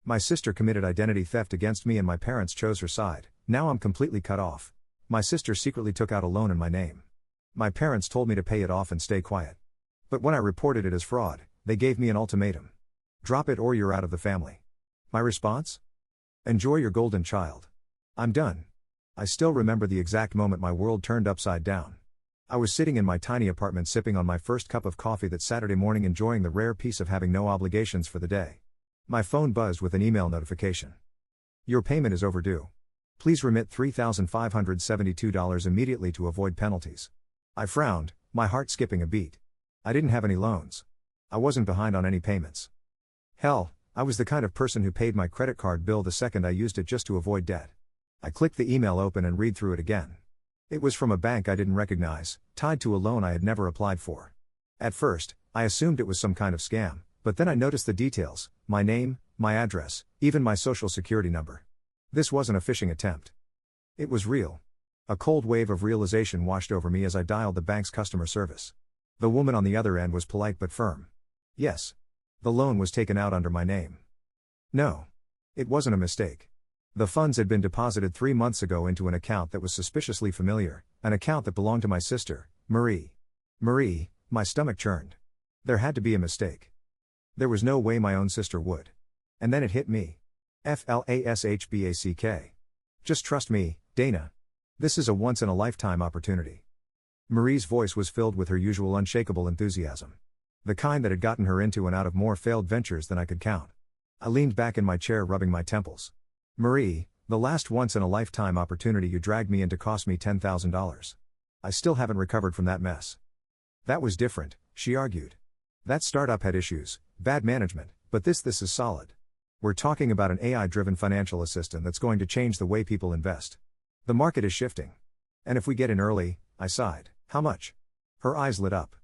My sister committed identity theft against me and my parents chose her side. Now I'm completely cut off. My sister secretly took out a loan in my name. My parents told me to pay it off and stay quiet. But when I reported it as fraud, they gave me an ultimatum. Drop it or you're out of the family. My response? Enjoy your golden child. I'm done. I still remember the exact moment my world turned upside down. I was sitting in my tiny apartment sipping on my first cup of coffee that Saturday morning, enjoying the rare peace of having no obligations for the day. My phone buzzed with an email notification. Your payment is overdue. Please remit $3,572 immediately to avoid penalties. I frowned, my heart skipping a beat. I didn't have any loans. I wasn't behind on any payments. Hell, I was the kind of person who paid my credit card bill the second I used it just to avoid debt. I clicked the email open and read through it again. It was from a bank I didn't recognize, tied to a loan I had never applied for. At first, I assumed it was some kind of scam, but then I noticed the details: my name, my address, even my social security number. This wasn't a phishing attempt. It was real. A cold wave of realization washed over me as I dialed the bank's customer service. The woman on the other end was polite but firm. Yes. The loan was taken out under my name. No. It wasn't a mistake. The funds had been deposited 3 months ago into an account that was suspiciously familiar, an account that belonged to my sister, Marie. Marie, my stomach churned. There had to be a mistake. There was no way my own sister would. And then it hit me. FLASHBACK. Just trust me, Dana. This is a once-in-a-lifetime opportunity. Marie's voice was filled with her usual unshakable enthusiasm. The kind that had gotten her into and out of more failed ventures than I could count. I leaned back in my chair, rubbing my temples. Marie, the last once-in-a-lifetime opportunity you dragged me into cost me $10,000. I still haven't recovered from that mess. That was different, she argued. That startup had issues, bad management, but this is solid. We're talking about an AI-driven financial assistant that's going to change the way people invest. The market is shifting. And if we get in early, I sighed. How much? Her eyes lit up.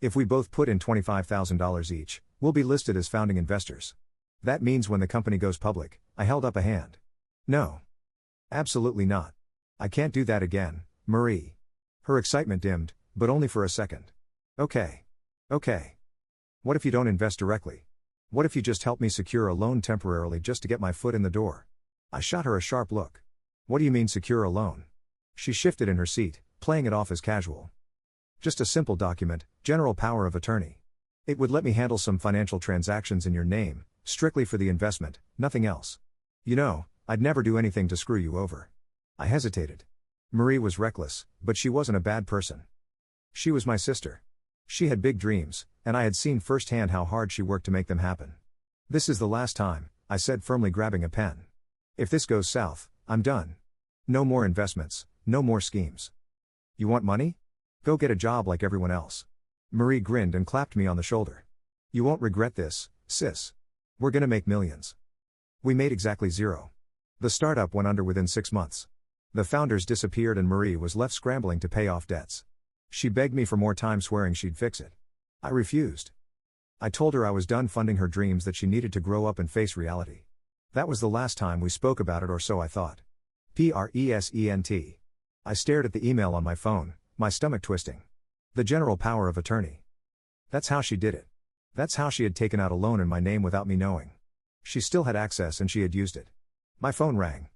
If we both put in $25,000 each, we'll be listed as founding investors. That means when the company goes public. I held up a hand. No. Absolutely not. I can't do that again, Marie. Her excitement dimmed, but only for a second. Okay. What if you don't invest directly? What if you just help me secure a loan temporarily just to get my foot in the door? I shot her a sharp look. What do you mean secure a loan? She shifted in her seat, playing it off as casual. Just a simple document, general power of attorney. It would let me handle some financial transactions in your name, strictly for the investment, nothing else. You know, I'd never do anything to screw you over. I hesitated. Marie was reckless, but she wasn't a bad person. She was my sister. She had big dreams, and I had seen firsthand how hard she worked to make them happen. This is the last time, I said, firmly grabbing a pen. If this goes south, I'm done. No more investments, no more schemes. You want money? Go get a job like everyone else. Marie grinned and clapped me on the shoulder. You won't regret this, sis. We're gonna make millions. We made exactly zero. The startup went under within 6 months. The founders disappeared and Marie was left scrambling to pay off debts. She begged me for more time, swearing she'd fix it. I refused. I told her I was done funding her dreams, that she needed to grow up and face reality. That was the last time we spoke about it, or so I thought. Present. I stared at the email on my phone, my stomach twisting. The general power of attorney. That's how she did it. That's how she had taken out a loan in my name without me knowing. She still had access and she had used it. My phone rang.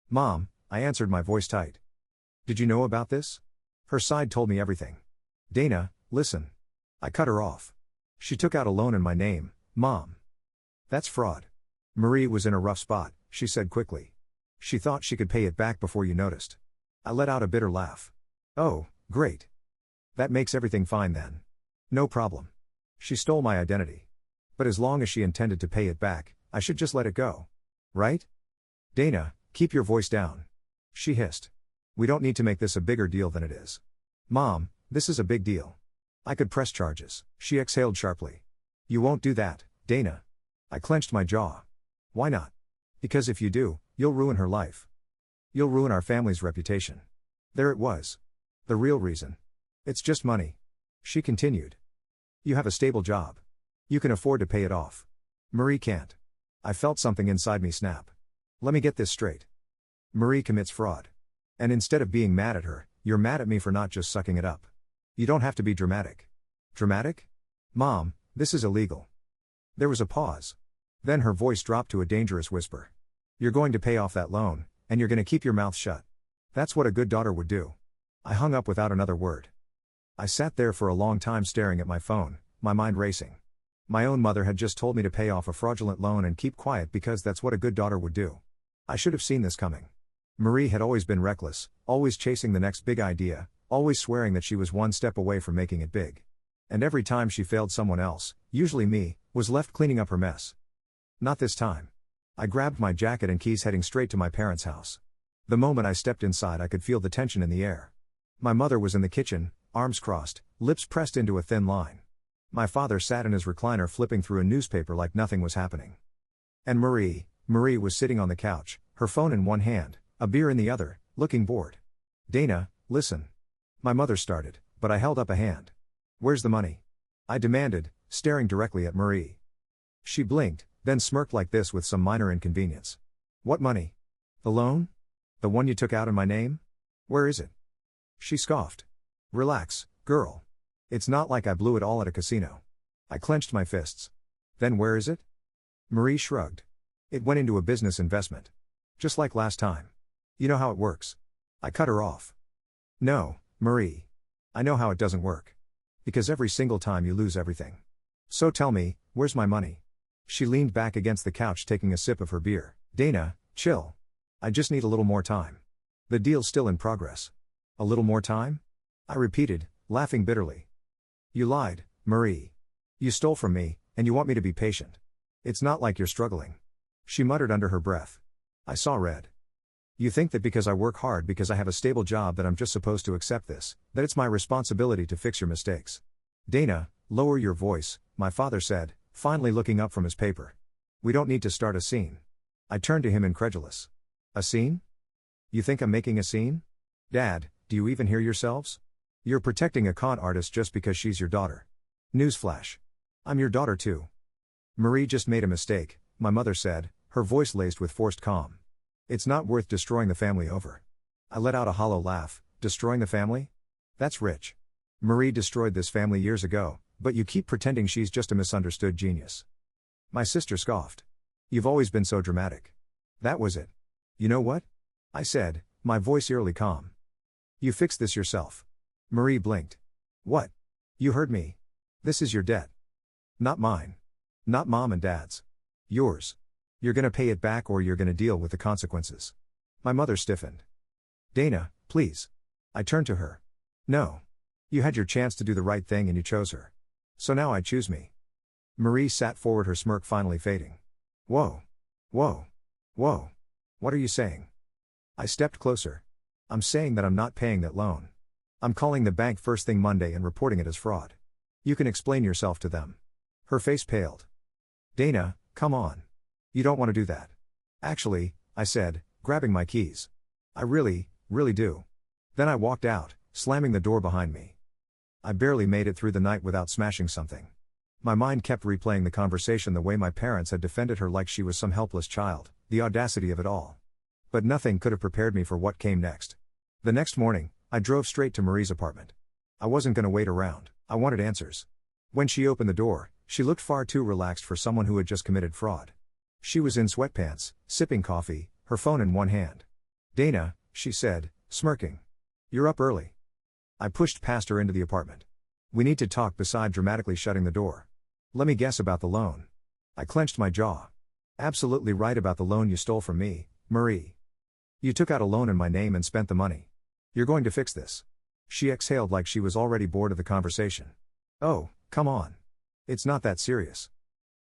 Mom, I answered, my voice tight. Did you know about this? Her side told me everything. Dana, listen. I cut her off. She took out a loan in my name, Mom. That's fraud. Marie was in a rough spot, she said quickly. She thought she could pay it back before you noticed. I let out a bitter laugh. Oh, great. That makes everything fine then. No problem. She stole my identity. But as long as she intended to pay it back, I should just let it go. Right? Dana, keep your voice down. She hissed. We don't need to make this a bigger deal than it is. Mom, this is a big deal. I could press charges. She exhaled sharply. You won't do that, Dana. I clenched my jaw. Why not? Because if you do, you'll ruin her life. You'll ruin our family's reputation. There it was. The real reason. It's just money. She continued. You have a stable job. You can afford to pay it off. Marie can't. I felt something inside me snap. Let me get this straight. Marie commits fraud. And instead of being mad at her, you're mad at me for not just sucking it up. You don't have to be dramatic. Dramatic? Mom, this is illegal. There was a pause. Then her voice dropped to a dangerous whisper. You're going to pay off that loan, and you're going to keep your mouth shut. That's what a good daughter would do. I hung up without another word. I sat there for a long time staring at my phone, my mind racing. My own mother had just told me to pay off a fraudulent loan and keep quiet because that's what a good daughter would do. I should have seen this coming. Marie had always been reckless, always chasing the next big idea, always swearing that she was one step away from making it big. And every time she failed, someone else, usually me, was left cleaning up her mess. Not this time. I grabbed my jacket and keys, heading straight to my parents' house. The moment I stepped inside, I could feel the tension in the air. My mother was in the kitchen, arms crossed, lips pressed into a thin line. My father sat in his recliner flipping through a newspaper like nothing was happening. And Marie was sitting on the couch, her phone in one hand, a beer in the other, looking bored. Dana, listen. My mother started, but I held up a hand. Where's the money? I demanded, staring directly at Marie. She blinked, then smirked like this with some minor inconvenience. What money? The loan? The one you took out in my name? Where is it? She scoffed. Relax, girl. It's not like I blew it all at a casino. I clenched my fists. Then where is it? Marie shrugged. It went into a business investment. Just like last time. You know how it works. I cut her off. No, Marie. I know how it doesn't work. Because every single time you lose everything. So tell me, where's my money? She leaned back against the couch taking a sip of her beer. Dana, chill. I just need a little more time. The deal's still in progress. A little more time? I repeated, laughing bitterly. You lied, Marie. You stole from me, and you want me to be patient. It's not like you're struggling. She muttered under her breath. I saw red. You think that because I work hard, because I have a stable job, that I'm just supposed to accept this, that it's my responsibility to fix your mistakes. Dana, lower your voice, my father said, finally looking up from his paper. We don't need to start a scene. I turned to him incredulous. A scene? You think I'm making a scene? Dad, do you even hear yourselves? You're protecting a con artist just because she's your daughter. Newsflash. I'm your daughter too. Marie just made a mistake, my mother said, her voice laced with forced calm. It's not worth destroying the family over. I let out a hollow laugh. Destroying the family? That's rich. Marie destroyed this family years ago, but you keep pretending she's just a misunderstood genius. My sister scoffed. You've always been so dramatic. That was it. You know what? I said, my voice eerily calm. You fixed this yourself. Marie blinked. What? You heard me. This is your debt. Not mine. Not mom and dad's. Yours. You're gonna pay it back or you're gonna deal with the consequences. My mother stiffened. Dana, please. I turned to her. No. You had your chance to do the right thing and you chose her. So now I choose me. Marie sat forward, her smirk finally fading. Whoa. Whoa. Whoa. What are you saying? I stepped closer. I'm saying that I'm not paying that loan. I'm calling the bank first thing Monday and reporting it as fraud. You can explain yourself to them. Her face paled. Dana, come on. You don't want to do that. Actually, I said, grabbing my keys. I really do. Then I walked out, slamming the door behind me. I barely made it through the night without smashing something. My mind kept replaying the conversation, the way my parents had defended her like she was some helpless child, the audacity of it all. But nothing could have prepared me for what came next. The next morning, I drove straight to Marie's apartment. I wasn't going to wait around, I wanted answers. When she opened the door, she looked far too relaxed for someone who had just committed fraud. She was in sweatpants, sipping coffee, her phone in one hand. Dana, she said, smirking. You're up early. I pushed past her into the apartment. We need to talk, beside dramatically shutting the door. Let me guess about the loan. I clenched my jaw. Absolutely right about the loan you stole from me, Marie. You took out a loan in my name and spent the money. You're going to fix this. She exhaled like she was already bored of the conversation. Oh, come on. It's not that serious.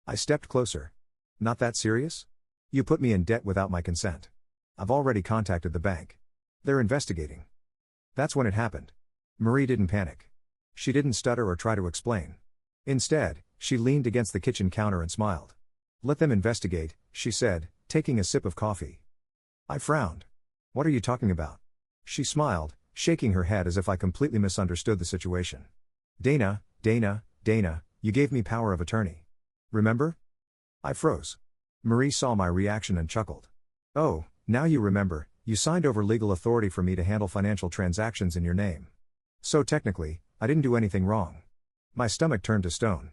I stepped closer. Not that serious? You put me in debt without my consent. I've already contacted the bank. They're investigating. That's when it happened. Marie didn't panic. She didn't stutter or try to explain. Instead, she leaned against the kitchen counter and smiled. Let them investigate, she said, taking a sip of coffee. I frowned. What are you talking about? She smiled, shaking her head as if I completely misunderstood the situation. Dana, you gave me power of attorney. Remember? I froze. Marie saw my reaction and chuckled. Oh, now you remember, you signed over legal authority for me to handle financial transactions in your name. So technically, I didn't do anything wrong. My stomach turned to stone.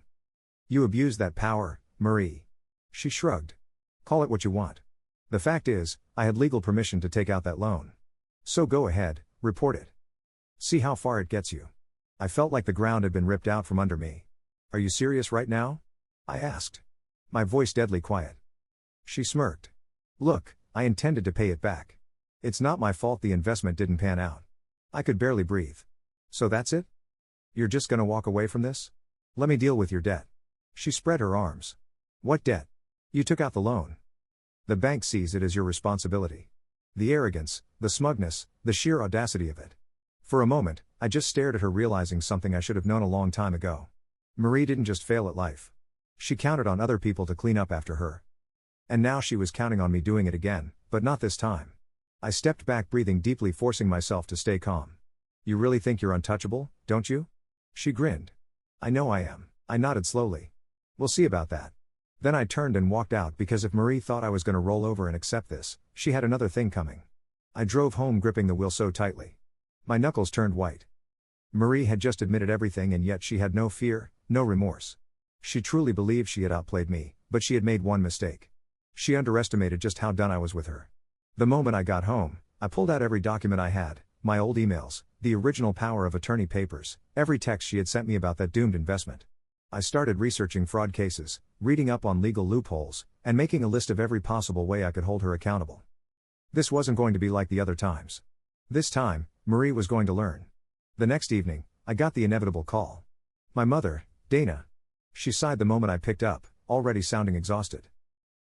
You abused that power, Marie. She shrugged. Call it what you want. The fact is, I had legal permission to take out that loan. So go ahead, report it. See how far it gets you. I felt like the ground had been ripped out from under me. Are you serious right now? I asked. My voice deadly quiet. She smirked. Look, I intended to pay it back. It's not my fault the investment didn't pan out. I could barely breathe. So that's it? You're just gonna walk away from this? Let me deal with your debt. She spread her arms. What debt? You took out the loan. The bank sees it as your responsibility. The arrogance, the smugness, the sheer audacity of it. For a moment, I just stared at her, realizing something I should have known a long time ago. Marie didn't just fail at life. She counted on other people to clean up after her. And now she was counting on me doing it again, but not this time. I stepped back, breathing deeply, forcing myself to stay calm. You really think you're untouchable, don't you? She grinned. I know I am. I nodded slowly. We'll see about that. Then I turned and walked out, because if Marie thought I was going to roll over and accept this, she had another thing coming. I drove home, gripping the wheel so tightly. My knuckles turned white. Marie had just admitted everything, and yet she had no fear, no remorse. She truly believed she had outplayed me, but she had made one mistake. She underestimated just how done I was with her. The moment I got home, I pulled out every document I had, my old emails, the original power of attorney papers, every text she had sent me about that doomed investment. I started researching fraud cases, reading up on legal loopholes, and making a list of every possible way I could hold her accountable. This wasn't going to be like the other times. This time, Marie was going to learn. The next evening, I got the inevitable call. My mother, Dana. She sighed the moment I picked up, already sounding exhausted.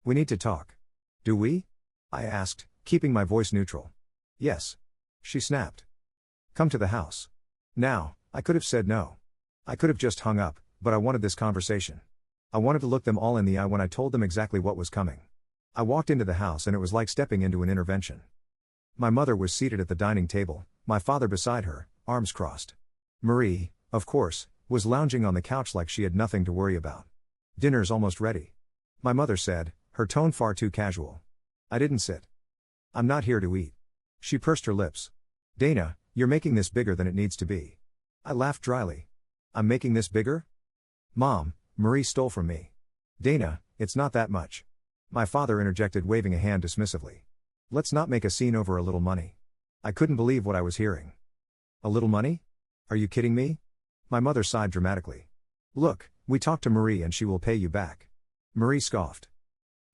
We need to talk. Do we? I asked, keeping my voice neutral. Yes. She snapped. Come to the house. Now, I could have said no. I could have just hung up, but I wanted this conversation. I wanted to look them all in the eye when I told them exactly what was coming. I walked into the house and it was like stepping into an intervention. My mother was seated at the dining table, my father beside her, arms crossed. Marie, of course, was lounging on the couch like she had nothing to worry about. Dinner's almost ready. My mother said, her tone far too casual. I didn't sit. I'm not here to eat. She pursed her lips. Dana, you're making this bigger than it needs to be. I laughed dryly. I'm making this bigger? Mom, Marie stole from me. Dana, it's not that much. My father interjected, waving a hand dismissively. Let's not make a scene over a little money. I couldn't believe what I was hearing. A little money? Are you kidding me? My mother sighed dramatically. Look, we talked to Marie and she will pay you back. Marie scoffed.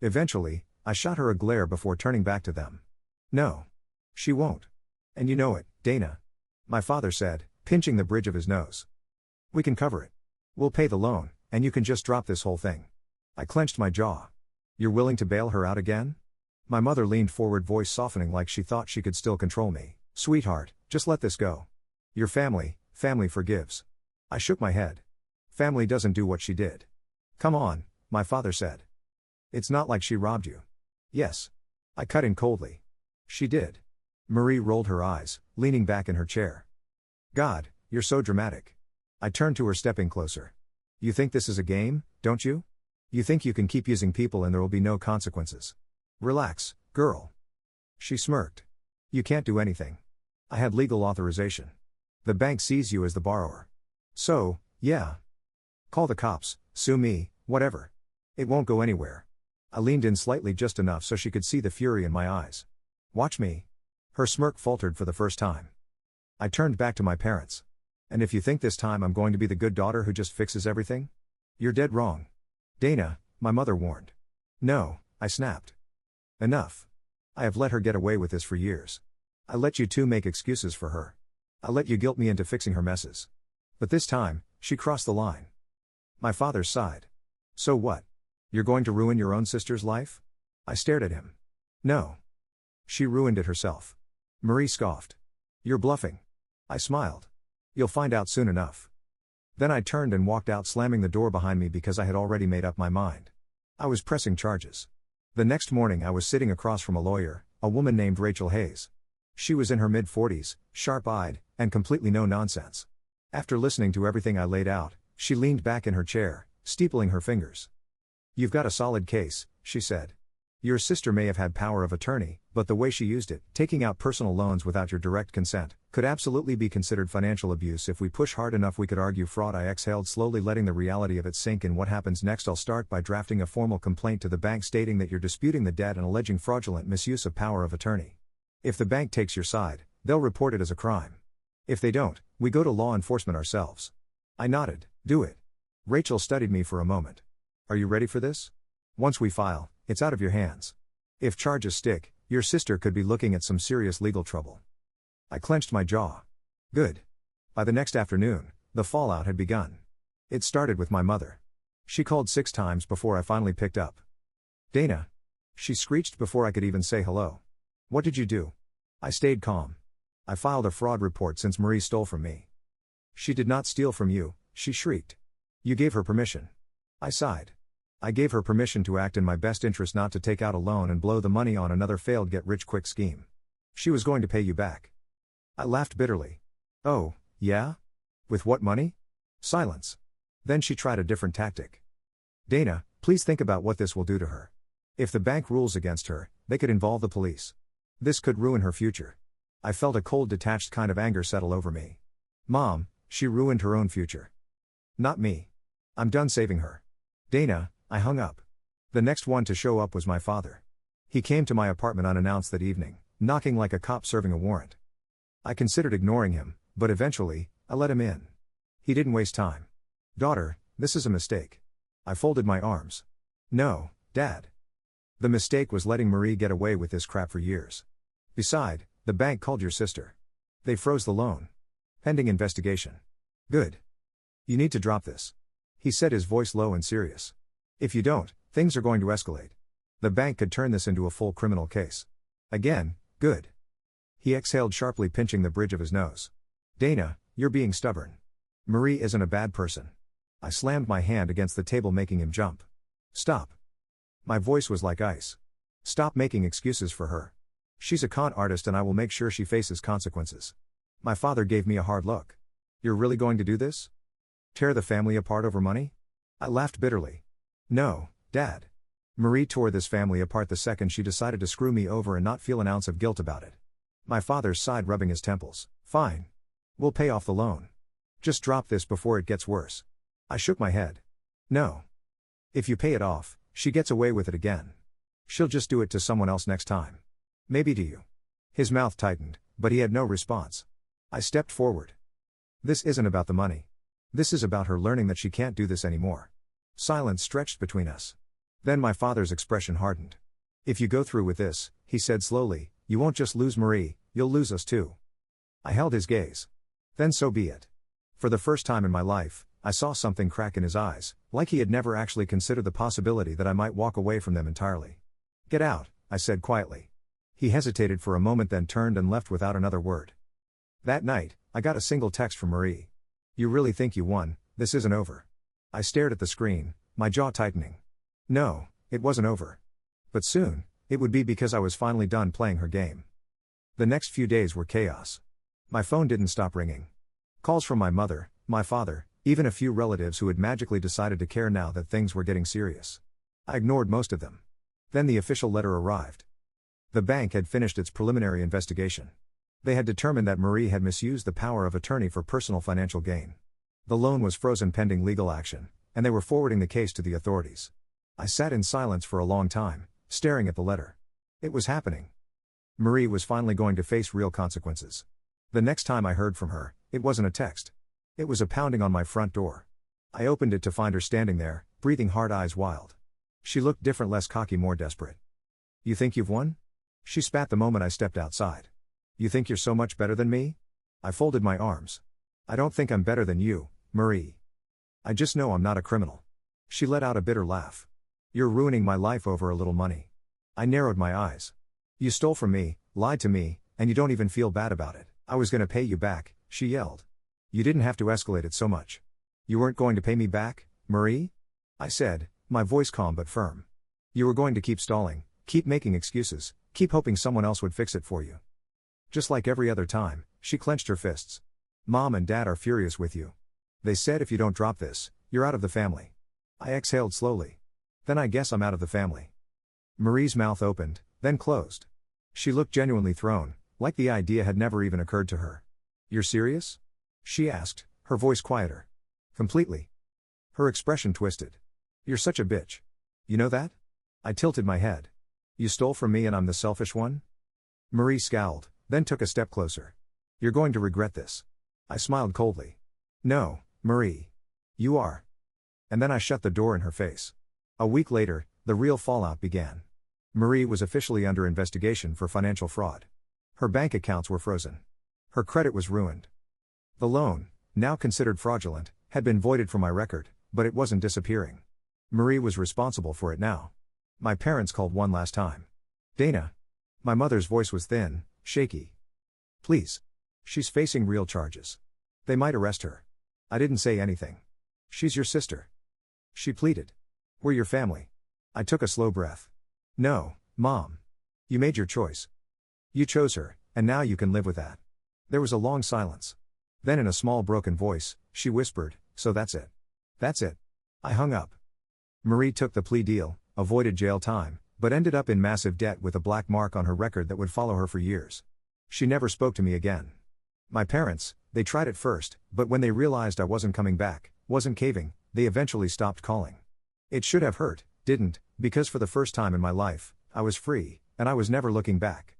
Eventually, I shot her a glare before turning back to them. No. She won't. And you know it, Dana. My father said, pinching the bridge of his nose. We can cover it. We'll pay the loan, and you can just drop this whole thing. I clenched my jaw. You're willing to bail her out again? My mother leaned forward, voice softening like she thought she could still control me. Sweetheart, just let this go. Your family forgives. I shook my head. Family doesn't do what she did. Come on, my father said. It's not like she robbed you. Yes. I cut in coldly. She did. Marie rolled her eyes, leaning back in her chair. God, you're so dramatic. I turned to her, stepping closer. You think this is a game, don't you? You think you can keep using people and there will be no consequences? Relax, girl. She smirked. You can't do anything. I had legal authorization. The bank sees you as the borrower. So, yeah. Call the cops, sue me, whatever. It won't go anywhere. I leaned in slightly, just enough so she could see the fury in my eyes. Watch me. Her smirk faltered for the first time. I turned back to my parents. And if you think this time I'm going to be the good daughter who just fixes everything? You're dead wrong. Dana, my mother warned. No, I snapped. Enough. I have let her get away with this for years. I let you two make excuses for her. I let you guilt me into fixing her messes. But this time, she crossed the line. My father sighed. So what? You're going to ruin your own sister's life? I stared at him. No. She ruined it herself. Marie scoffed. You're bluffing. I smiled. You'll find out soon enough. Then I turned and walked out, slamming the door behind me because I had already made up my mind. I was pressing charges. The next morning I was sitting across from a lawyer, a woman named Rachel Hayes. She was in her mid-40s, sharp-eyed, and completely no-nonsense. After listening to everything I laid out, she leaned back in her chair, steepling her fingers. You've got a solid case, she said. Your sister may have had power of attorney, but the way she used it, taking out personal loans without your direct consent, could absolutely be considered financial abuse. If we push hard enough, we could argue fraud. I exhaled slowly, letting the reality of it sink in. What happens next? I'll start by drafting a formal complaint to the bank stating that you're disputing the debt and alleging fraudulent misuse of power of attorney. If the bank takes your side, they'll report it as a crime. If they don't, we go to law enforcement ourselves. I nodded. Do it. Rachel studied me for a moment. Are you ready for this? Once we file, it's out of your hands. If charges stick, your sister could be looking at some serious legal trouble. I clenched my jaw. Good. By the next afternoon, the fallout had begun. It started with my mother. She called 6 times before I finally picked up. Dana. She screeched before I could even say hello. What did you do? I stayed calm. I filed a fraud report since Marie stole from me. She did not steal from you, she shrieked. You gave her permission. I sighed. I gave her permission to act in my best interest, not to take out a loan and blow the money on another failed get-rich-quick scheme. She was going to pay you back. I laughed bitterly. Oh, yeah? With what money? Silence. Then she tried a different tactic. Dana, please think about what this will do to her. If the bank rules against her, they could involve the police. This could ruin her future. I felt a cold, detached kind of anger settle over me. Mom, she ruined her own future. Not me. I'm done saving her. Dana, I hung up. The next one to show up was my father. He came to my apartment unannounced that evening, knocking like a cop serving a warrant. I considered ignoring him, but eventually, I let him in. He didn't waste time. Daughter, this is a mistake. I folded my arms. No, Dad. The mistake was letting Marie get away with this crap for years. Beside, the bank called your sister. They froze the loan. Pending investigation. Good. You need to drop this. He said, his voice low and serious. If you don't, things are going to escalate. The bank could turn this into a full criminal case. Again, good. He exhaled sharply, pinching the bridge of his nose. Dana, you're being stubborn. Marie isn't a bad person. I slammed my hand against the table, making him jump. Stop. My voice was like ice. Stop making excuses for her. She's a con artist and I will make sure she faces consequences. My father gave me a hard look. You're really going to do this? Tear the family apart over money? I laughed bitterly. No, Dad. Marie tore this family apart the second she decided to screw me over and not feel an ounce of guilt about it. My father sighed, rubbing his temples. Fine. We'll pay off the loan. Just drop this before it gets worse. I shook my head. No. If you pay it off, she gets away with it again. She'll just do it to someone else next time. Maybe to you. His mouth tightened, but he had no response. I stepped forward. This isn't about the money. This is about her learning that she can't do this anymore. Silence stretched between us. Then my father's expression hardened. If you go through with this, he said slowly, you won't just lose Marie, you'll lose us too. I held his gaze. Then so be it. For the first time in my life, I saw something crack in his eyes, like he had never actually considered the possibility that I might walk away from them entirely. Get out, I said quietly. He hesitated for a moment, then turned and left without another word. That night, I got a single text from Marie. You really think you won? This isn't over. I stared at the screen, my jaw tightening. No, it wasn't over. But soon, it would be, because I was finally done playing her game. The next few days were chaos. My phone didn't stop ringing. Calls from my mother, my father, even a few relatives who had magically decided to care now that things were getting serious. I ignored most of them. Then the official letter arrived. The bank had finished its preliminary investigation. They had determined that Marie had misused the power of attorney for personal financial gain. The loan was frozen pending legal action, and they were forwarding the case to the authorities. I sat in silence for a long time, staring at the letter. It was happening. Marie was finally going to face real consequences. The next time I heard from her, it wasn't a text. It was a pounding on my front door. I opened it to find her standing there, breathing hard, eyes wild. She looked different, less cocky, more desperate. You think you've won? She spat the moment I stepped outside. You think you're so much better than me? I folded my arms. I don't think I'm better than you, Marie. I just know I'm not a criminal. She let out a bitter laugh. You're ruining my life over a little money. I narrowed my eyes. You stole from me, lied to me, and you don't even feel bad about it. I was gonna pay you back, she yelled. You didn't have to escalate it so much. You weren't going to pay me back, Marie? I said, my voice calm but firm. You were going to keep stalling, keep making excuses, keep hoping someone else would fix it for you. Just like every other time, she clenched her fists. Mom and Dad are furious with you. They said if you don't drop this, you're out of the family. I exhaled slowly. Then I guess I'm out of the family. Marie's mouth opened, then closed. She looked genuinely thrown, like the idea had never even occurred to her. You're serious? She asked, her voice quieter. Completely. Her expression twisted. You're such a bitch. You know that? I tilted my head. You stole from me and I'm the selfish one? Marie scowled, then took a step closer. You're going to regret this. I smiled coldly. No, Marie. You are. And then I shut the door in her face. A week later, the real fallout began. Marie was officially under investigation for financial fraud. Her bank accounts were frozen. Her credit was ruined. The loan, now considered fraudulent, had been voided from my record, but it wasn't disappearing. Marie was responsible for it now. My parents called one last time. Dana. My mother's voice was thin, shaky. Please. She's facing real charges. They might arrest her. I didn't say anything. She's your sister. She pleaded. We're your family. I took a slow breath. No, Mom. You made your choice. You chose her, and now you can live with that. There was a long silence. Then in a small broken voice, she whispered, so that's it. That's it. I hung up. Marie took the plea deal, avoided jail time, but ended up in massive debt with a black mark on her record that would follow her for years. She never spoke to me again. My parents, they tried at first, but when they realized I wasn't coming back, wasn't caving, they eventually stopped calling. It should have hurt, didn't, because for the first time in my life, I was free, and I was never looking back.